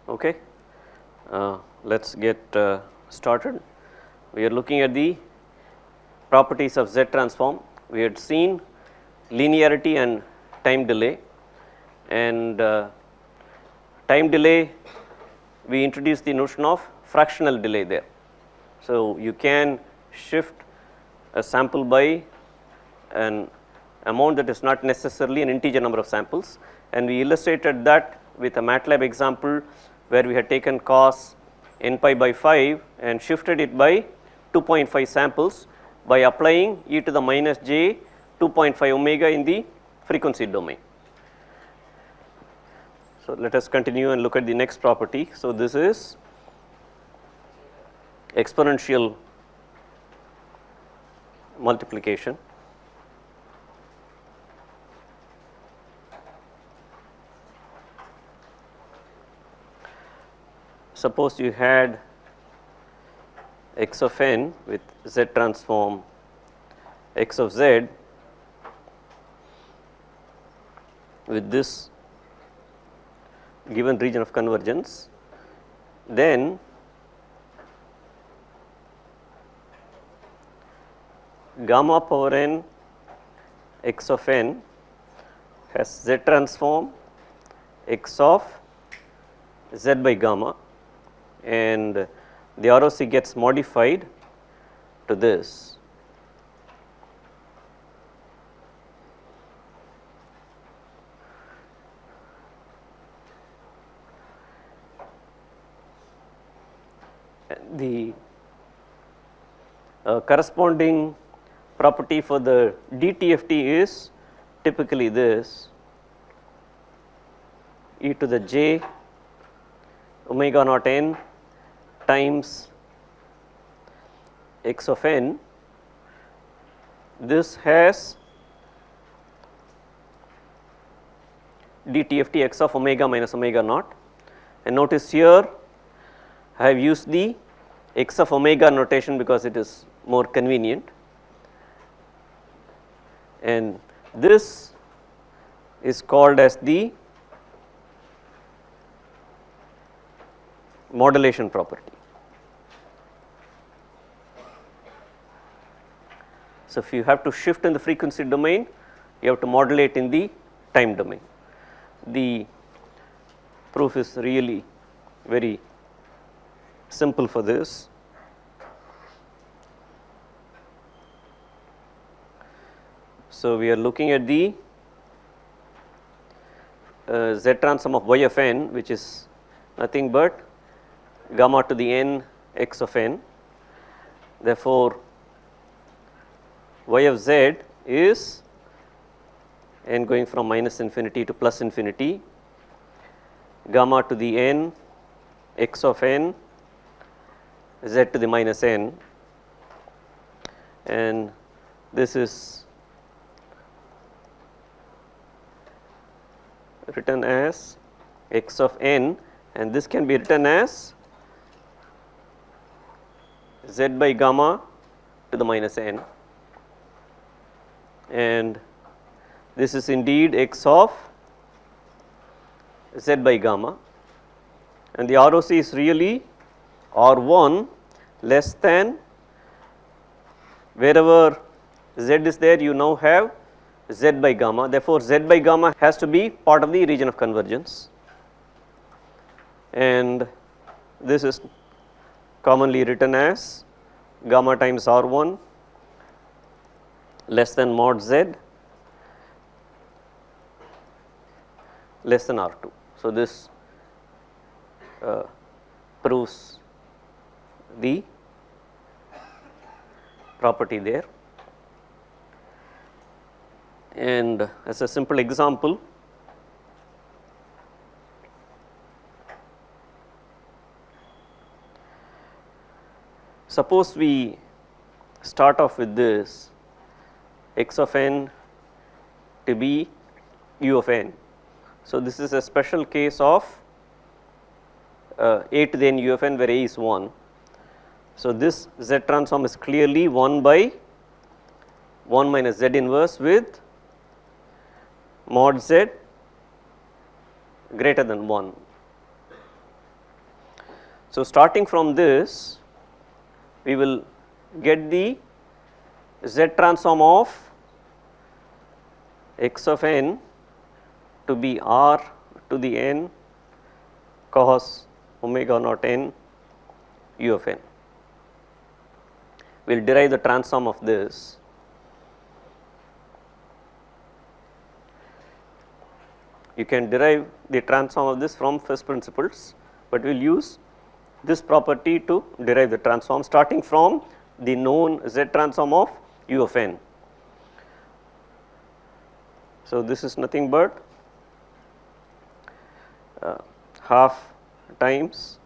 Okay. Let us get started. We are looking at the properties of Z transform. We had seen linearity and time delay, and time delay we introduced the notion of fractional delay there. So, you can shift a sample by an amount that is not necessarily an integer number of samples, and we illustrated that with a MATLAB example where we had taken cos n pi by 5 and shifted it by 2.5 samples by applying e to the minus j 2.5 omega in the frequency domain. So, let us continue and look at the next property. So, this is exponential multiplication. Suppose you had x of n with Z transform x of z with this given region of convergence, then gamma power n x of n has Z transform x of z by gamma, and the ROC gets modified to this. The corresponding property for the DTFT is typically this: e to the j omega naught n times x of n. This has DTFT x of omega minus omega naught, and notice here I have used the x of omega notation because it is more convenient, and this is called as the modulation property. So, if you have to shift in the frequency domain, you have to modulate in the time domain. The proof is really very simple for this. So, we are looking at the Z transform of y of n, which is nothing but gamma to the n x of n. Therefore, y of z is n going from minus infinity to plus infinity, gamma to the n x of n z to the minus n, and this is written as x of n, and this can be written as z by gamma to the minus n, and this is indeed x of z by gamma, and the ROC is really R1 less than wherever z is there, you now have z by gamma. Therefore, z by gamma has to be part of the region of convergence, and this is commonly written as gamma times R1 less than mod z less than R2. So, this proves the property there. And as a simple example, suppose we start off with this x of n to be u of n. So, this is a special case of a to the n u of n where a is 1. So, this Z transform is clearly 1 by 1 minus Z inverse with mod Z greater than 1. So, starting from this we will get the Z transform of x of n to be r to the n cos omega naught n u of n. We will derive the transform of this. You can derive the transform of this from first principles, but we will use this property to derive the transform starting from the known Z transform of u of n. So, this is nothing but half times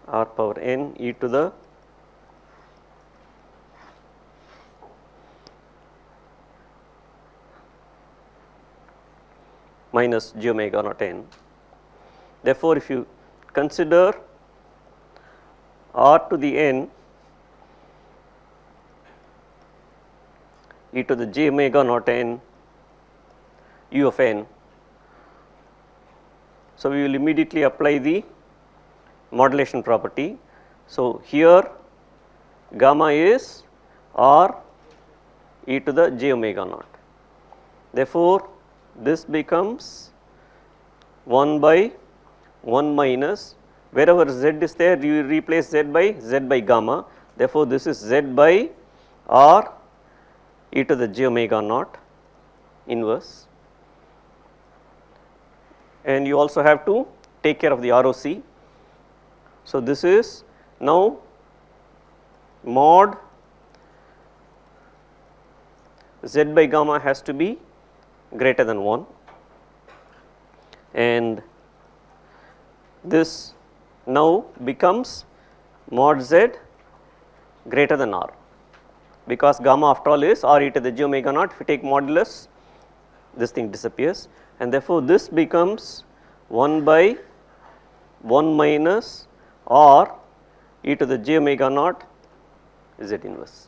r power n e to the minus j omega naught n. Therefore, if you consider r to the n e to the j omega naught n u of n. So, we will immediately apply the modulation property. So, here gamma is r e to the j omega naught. Therefore, this becomes 1 by 1 minus, wherever z is there you replace z by gamma. Therefore, this is z by r e to the j omega naught inverse, and you also have to take care of the ROC. So, this is now mod z by gamma has to be greater than 1, and this now becomes mod z greater than r, because gamma after all is r e to the j omega naught. If you take modulus, this thing disappears, and therefore, this becomes 1 by 1 minus r e to the j omega naught z inverse.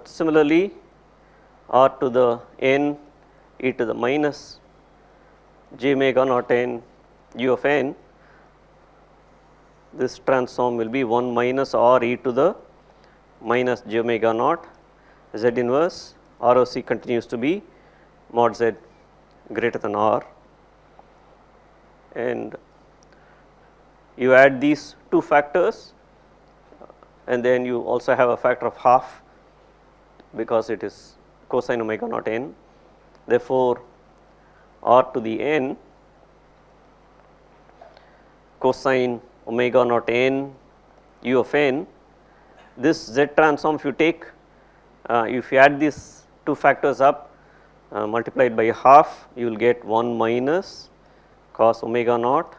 Similarly, r to the n e to the minus j omega naught n u of n, this transform will be 1 minus r e to the minus j omega naught z inverse. ROC continues to be mod z greater than r, and you add these two factors, and then you also have a factor of half because it is cosine omega naught n. Therefore, r to the n cosine omega naught n u of n, this z transform, if you take if you add these two factors up multiplied by half, you will get 1 minus cos omega naught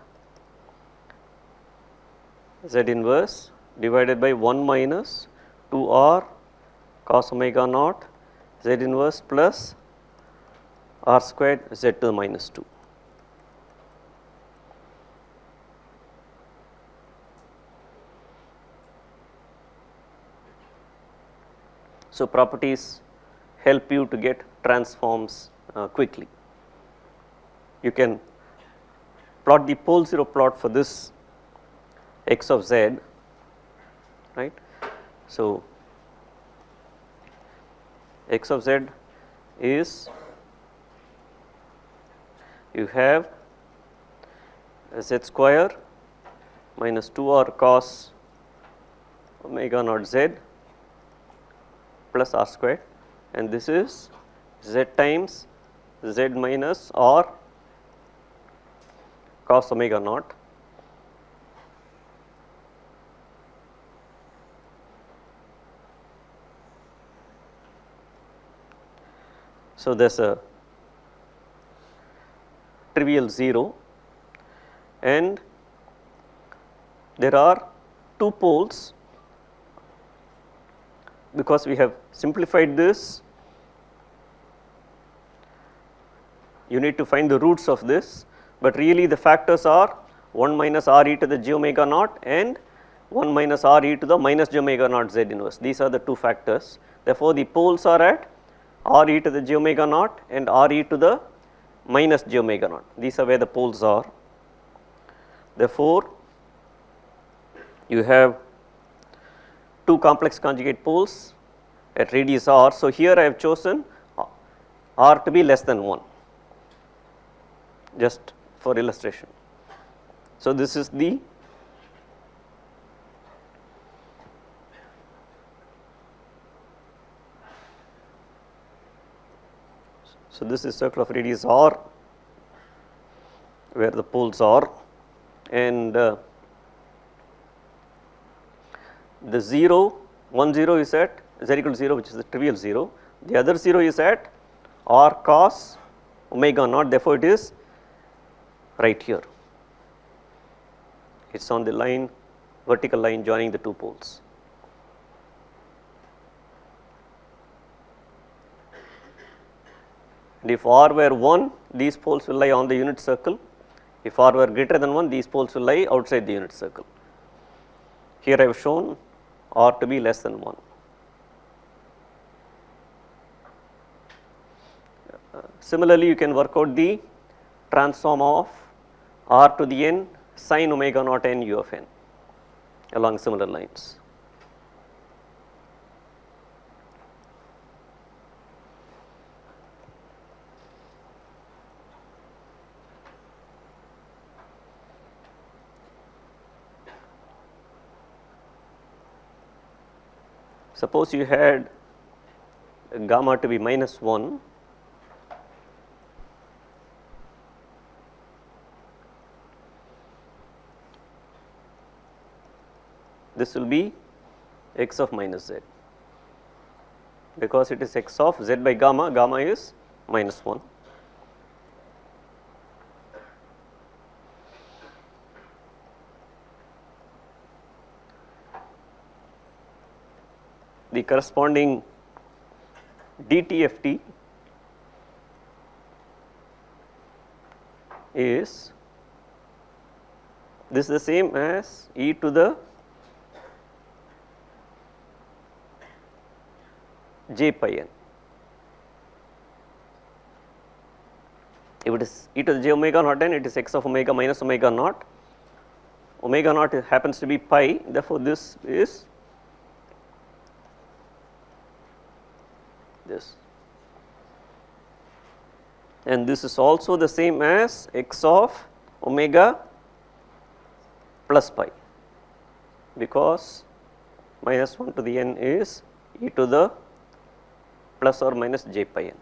z inverse divided by 1 minus 2r cos omega naught z inverse plus r squared z to the minus 2. So, properties help you to get transforms quickly. You can plot the pole 0 plot for this x of z, right. So, x of z is, you have z square minus 2r cos omega naught z plus r squared, and this is z times z minus r cos omega naught. So, there is a trivial 0, and there are two poles. Because we have simplified this, you need to find the roots of this, but really the factors are 1 minus r e to the j omega naught and 1 minus r e to the minus j omega naught z inverse. These are the two factors. Therefore, the poles are at r e to the j omega naught and r e to the minus j omega naught. These are where the poles are. Therefore, you have two complex conjugate poles at radius r. So, here I have chosen r to be less than 1, just for illustration. So, this is the circle of radius r where the poles are, and the 0, 1 0 is at z equal to 0, which is the trivial 0. The other 0 is at r cos omega naught, therefore, it is right here. It is on the line, vertical line joining the two poles. And if r were 1, these poles will lie on the unit circle. If r were greater than 1, these poles will lie outside the unit circle. Here I have shown r to be less than 1. Similarly, you can work out the transform of r to the n sin omega naught n u of n along similar lines. Suppose you had gamma to be minus 1, this will be x of minus z, because it is x of z by gamma, gamma is minus 1. The corresponding dTft is this is the same as e to the j pi n. If it is e to the j omega naught n, it is x of omega minus omega naught. Omega naught happens to be pi, therefore, this is this, and this is also the same as x of omega plus pi, because minus 1 to the n is e to the plus or minus j pi n.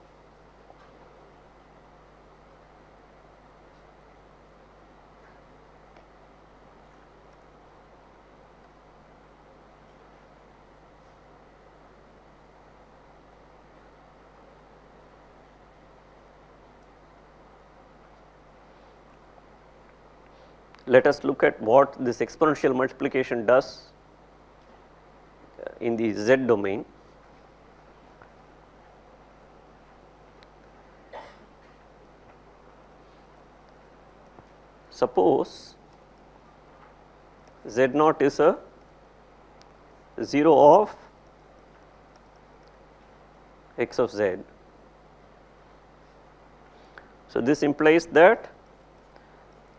Let us look at what this exponential multiplication does in the z domain. Suppose z naught is a 0 of x of z. So, this implies that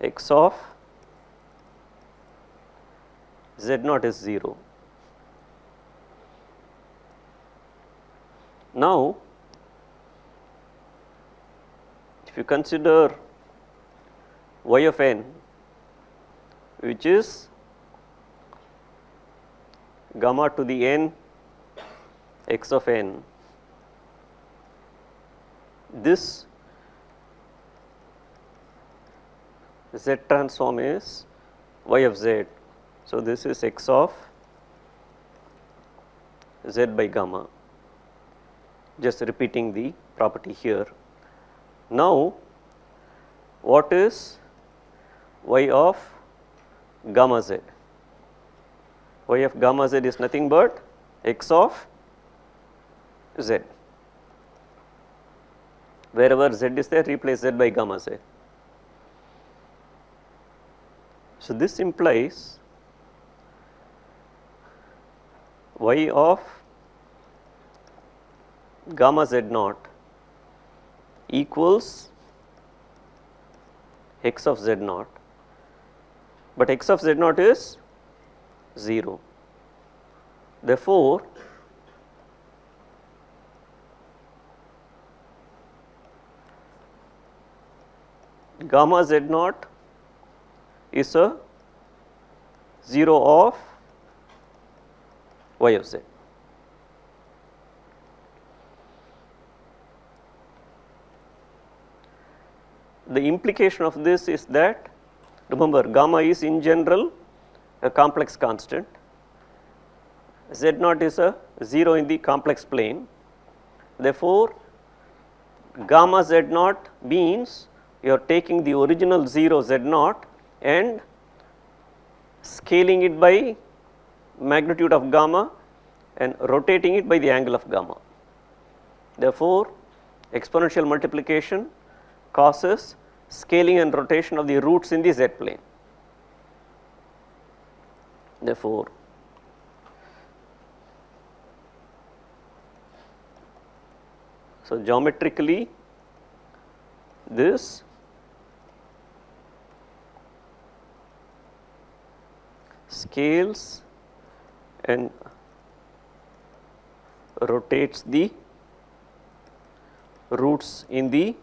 x of z naught is 0. Now, if you consider y of n, which is gamma to the n x of n, this z transform is y of z. So, this is x of z by gamma, just repeating the property here. Now, what is y of gamma z? Y of gamma z is nothing but x of z. Wherever z is there, replace z by gamma z. So, this implies y of gamma z naught equals x of z naught, but x of z naught is 0. Therefore, gamma z naught is a 0 of y of z. The implication of this is that, remember, gamma is in general a complex constant, z naught is a 0 in the complex plane. Therefore, gamma z naught means you are taking the original 0 z naught and scaling it by magnitude of gamma and rotating it by the angle of gamma. Therefore, exponential multiplication causes scaling and rotation of the roots in the z plane. Therefore, so geometrically this scales and rotates the roots in the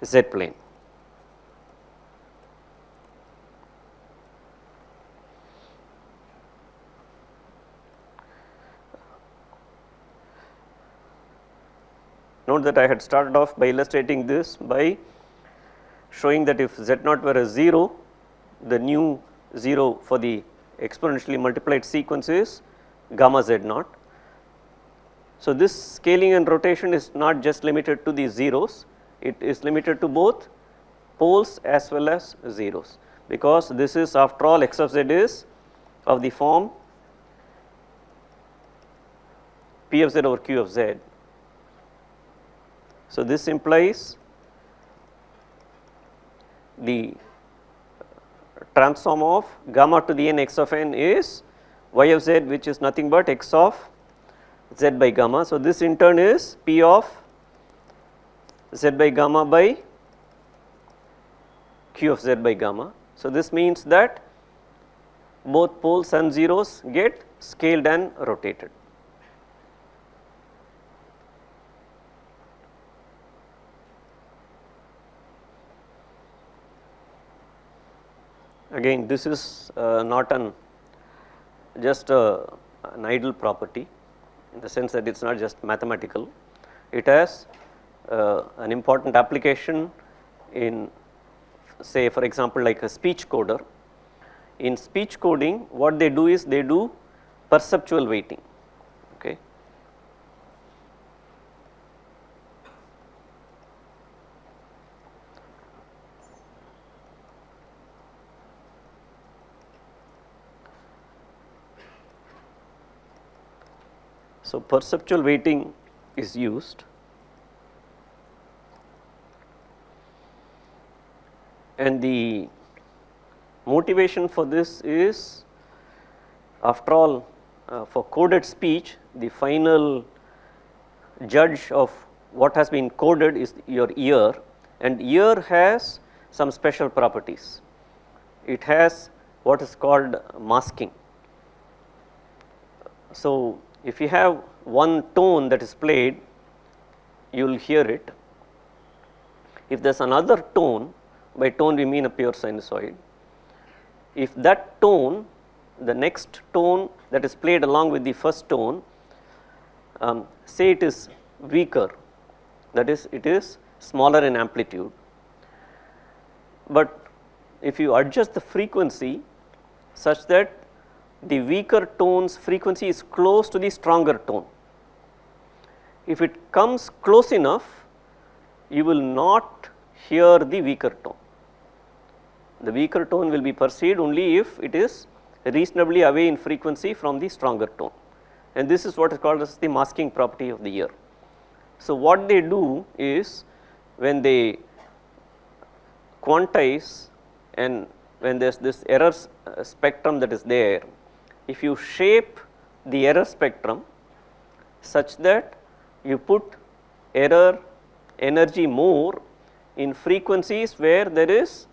z plane. Note that I had started off by illustrating this by showing that if z naught were a 0, the new 0 for the exponentially multiplied sequence is gamma z naught. So, this scaling and rotation is not just limited to the zeros, it is limited to both poles as well as zeros, because this is after all x of z is of the form p of z over q of z. So, this implies the transform of gamma to the n x of n is y of z, which is nothing but x of z by gamma. So, this in turn is p of z by gamma by q of z by gamma. So, this means that both poles and zeros get scaled and rotated. Again, this is not just an idle property, in the sense that it is not just mathematical. It has an important application in, say, for example, like a speech coder. In speech coding, what they do is they do perceptual weighting. Okay. So, perceptual weighting is used, and the motivation for this is, after all, for coded speech, the final judge of what has been coded is your ear, and ear has some special properties. It has what is called masking. So, if you have one tone that is played, you will hear it. If there is another tone, by tone we mean a pure sinusoid, if that tone, the next tone that is played along with the first tone, say it is weaker, that is, it is smaller in amplitude, but if you adjust the frequency such that the weaker tone's frequency is close to the stronger tone, if it comes close enough, you will not hear the weaker tone. The weaker tone will be perceived only if it is reasonably away in frequency from the stronger tone, and this is what is called as the masking property of the ear. So, what they do is, when they quantize and when there is this error spectrum that is there, if you shape the error spectrum such that you put error energy more in frequencies where there is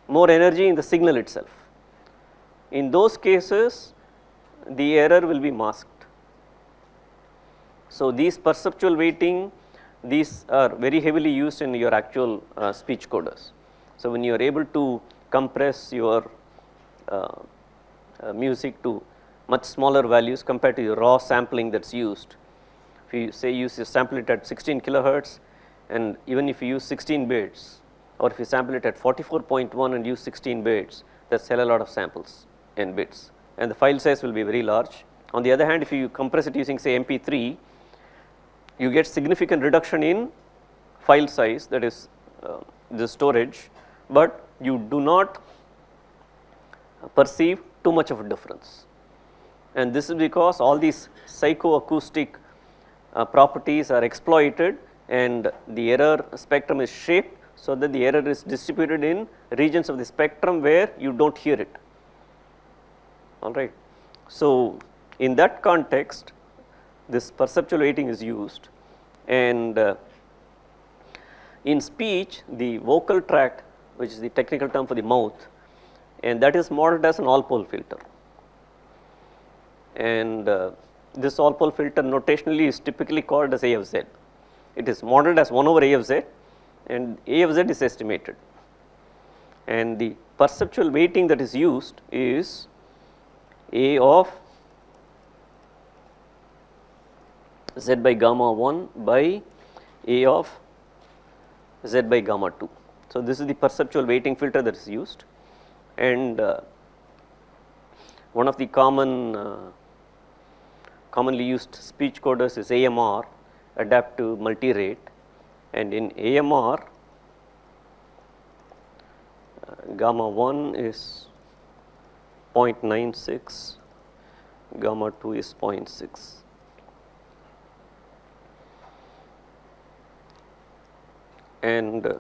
more energy in the signal itself. In those cases, the error will be masked. So, these perceptual weighting, these are very heavily used in your actual speech coders. So, when you are able to compress your music to much smaller values compared to the raw sampling that is used. If you say you sample it at 16 kilohertz, and even if you use 16 bits, or if you sample it at 44.1 and use 16 bits, that is a lot of samples and bits, and the file size will be very large. On the other hand, if you compress it using say MP3, you get significant reduction in file size, that is the storage, but you do not perceive too much of a difference. And this is because all these psychoacoustic properties are exploited, and the error spectrum is shaped so that the error is distributed in regions of the spectrum where you do not hear it. All right. So, in that context, this perceptual weighting is used, and in speech the vocal tract, which is the technical term for the mouth, and that is modeled as an all pole filter, and this all pole filter notationally is typically called as A of Z. It is modeled as 1 over A of Z, and A of Z is estimated, and the perceptual weighting that is used is A of Z by gamma 1 by A of Z by gamma 2. So, this is the perceptual weighting filter that is used, and one of the commonly used speech coders is AMR, adaptive multi-rate, and in AMR gamma 1 is 0.96, gamma 2 is 0.6. And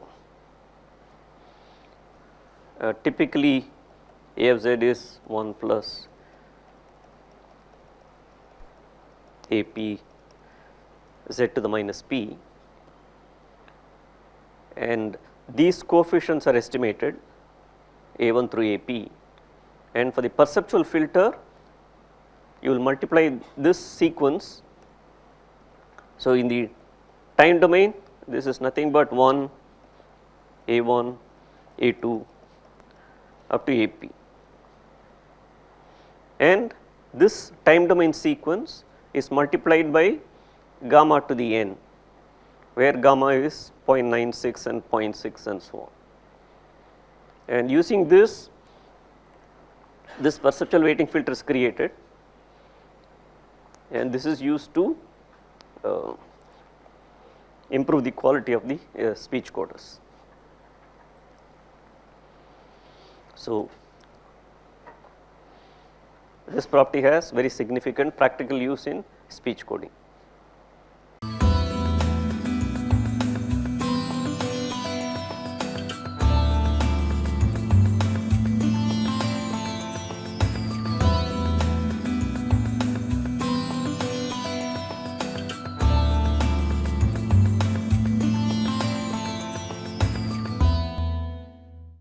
typically A of Z is 1 plus AP Z to the minus P, and these coefficients are estimated A1 through AP, and for the perceptual filter you will multiply this sequence. So, in the time domain this is nothing but 1, A1, A2 up to AP, and this time domain sequence is multiplied by gamma to the n, where gamma is 0.96 and 0.6 and so on. And using this perceptual weighting filter is created, and this is used to improve the quality of the speech coders. So, this property has very significant practical use in speech coding.